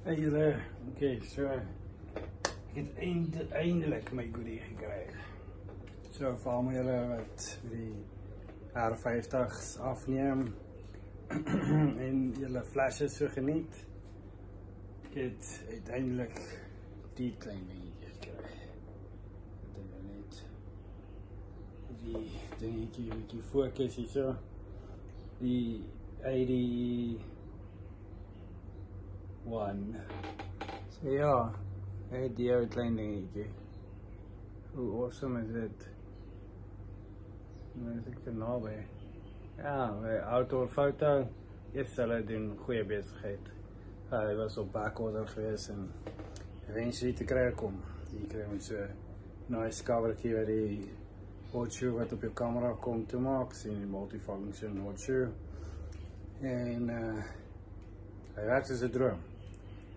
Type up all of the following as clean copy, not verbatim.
Hey julle, okay, so ek het eindelijk my goodie gekry. So vir almal julle wat die R50's afneem en julle flashes so geniet. Ek het uiteindelik die klein dingetjie gekry. Dit is net die dingetjie wat jy fokus hier so. Die 81. So ja, het die ou klein dingetjie. Hoe awesome is dit? Nou is ek er naby. Ja, my outdoor foto. Yes, hulle doen goeie besigheid. Hy was op backorder geweest en eventually te kry kom. Hier kry ons so nice covertjie wat die hot shoe wat op jou camera kom te maak. Sien die multifunction hot shoe. En hy werk soos 'n droom.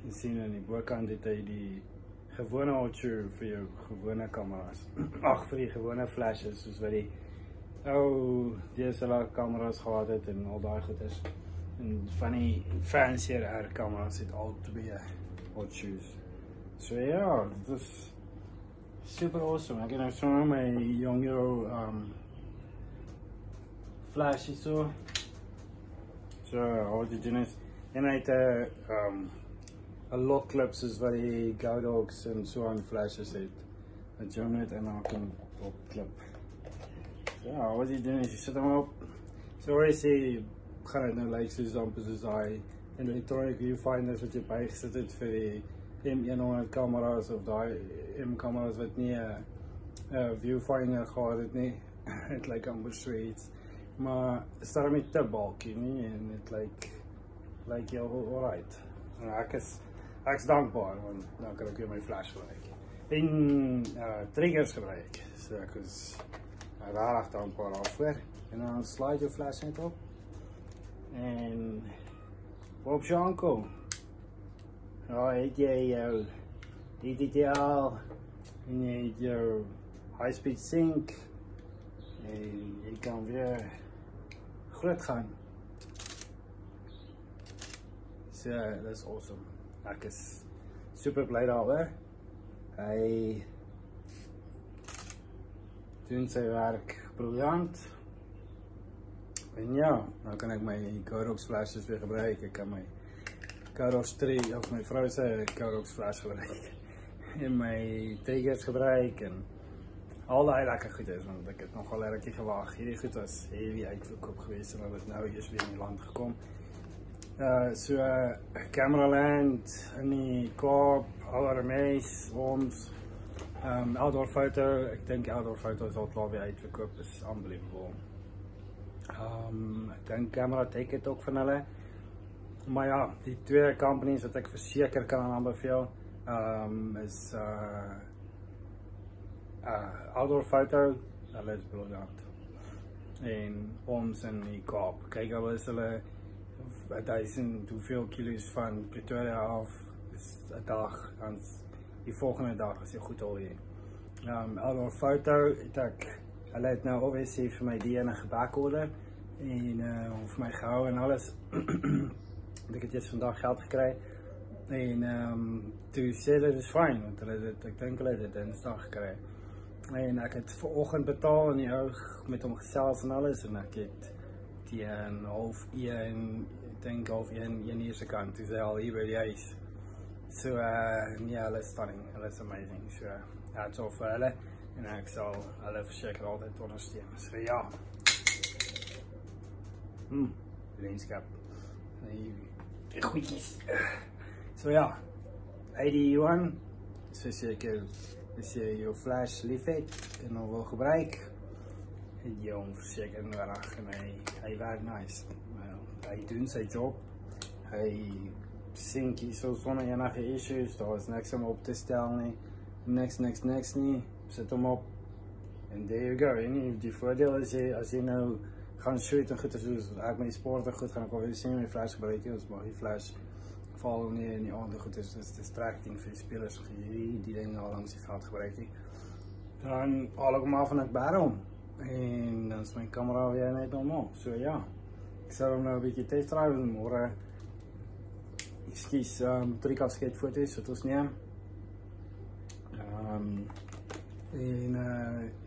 Jy sien aan die bokant het hy die gewone hot shoe vir jou gewone kameras. Ag, vir die gewone flashes soos wat die ou DSLR kameras gehad het en al daai goeders. En van die fancier R-kameras het al twee hot shoes. So ja, dit is super awesome. Ek het nou so my Yongnuo flash so. So al die doen is en hy het 'n lock clip soos wat die Godox en so aan flashes het. Wat jy net en dan kan opklip. Ja, wat jy doen is jy sit hom op. So as jy sê, gaan het nou lyk soos amper soos daai electronic viewfinders wat jy bygesit het vir die M100 kameras of daai M-kameras wat nie 'n viewfinder gehad het nie. Het lyk amper so iets. Maar is daarmee te bulky nie en dit lyk heel alright. En ek is dankbaar want nou kan ek weer my flash gebruik. En triggers gebruik. So ek is rarig dankbaar daarvoor. En dan slide jou flash net op. En op Janko. Ja, het jy jou DDTL en jy het jou high speed sync en jy kan weer groot gaan. So, dat is awesome. Ek is super bly daaroor. Hy doen sy werk briljant. En ja, nou kan ek my Godox flashes weer gebruik. Ek kan my Godox 3 of my vrou se Godox flash gebruik. En my triggers gebruik en al die lekker goed is, want ek het nogal 'n rukkie gewag. Hierdie goed was heavy uitverkoop geweest en het nou eers weer in die land gekom. So Cameraland in die Kaap, RMS, ons outdoor foto. Ek dink outdoor foto is al klaar weer uitverkoop, is unbelievable. Ek dink Camera Tech het ook van hulle. Maar ja, die twee companies wat ek verseker kan aanbeveel, is outdoor foto, hulle is briljant. En ons in die Kaap. Kyk, al is hulle 1000 hoeveel kilo's van Pretoria af, is 'n dag, dan die volgende dag is jy goed al hier. Outdoor foto het hulle het nou obviously vir my die enige backorder en vir my gehou en alles. Ek het eers vandag geld gekry en toe sê hulle dis fyn want ek dink hulle het dit Dinsdag gekry. En ek het vanoggend betaal en die ou met hom gesels en alles en ek het teen 12:30, ek dink 12:30, 1 se kant, toe is hy al hier by die huis. So ja, hulle is stunning, hulle is amazing. So ja, het is al vir hulle en ek sal hulle verseker altyd ondersteun. So ja. Lenskap. Die goedjies. So ja, 81, so seker as jy jou flash lief het en hom wil gebruik, het jy hom verseker nodig en hy werk nice. Hy doen sy job, hy sync hier so sonder enige issues, daar is niks om op te stel nie, niks nie, sit hom op, en there you go. En die voordeel is as jy nou gaan shoot en goed soos ek met die sporte goed gaan, ek wil sien my flash gebruik, ons mag die flash val nie in die aande goed is, dis distracting vir die spelers, die ding al langs die veld gebruik nie. Dan haal ek hom af en ek bær hom, en dan is my camera weer net normaal. So ja, ek sal hom nou 'n bietjie test drive en môre ekskuus, 3 kasketfoto's wat ons neem. En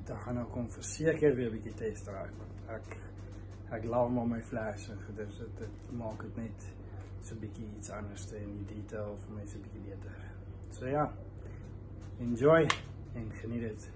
dan gaan ek hom verseker weer 'n bietjie test drive. Ek love maar my flash en dus dit maak dit net so 'n bietjie iets anders en die detail vir my so 'n bietjie beter. So ja, enjoy en geniet dit.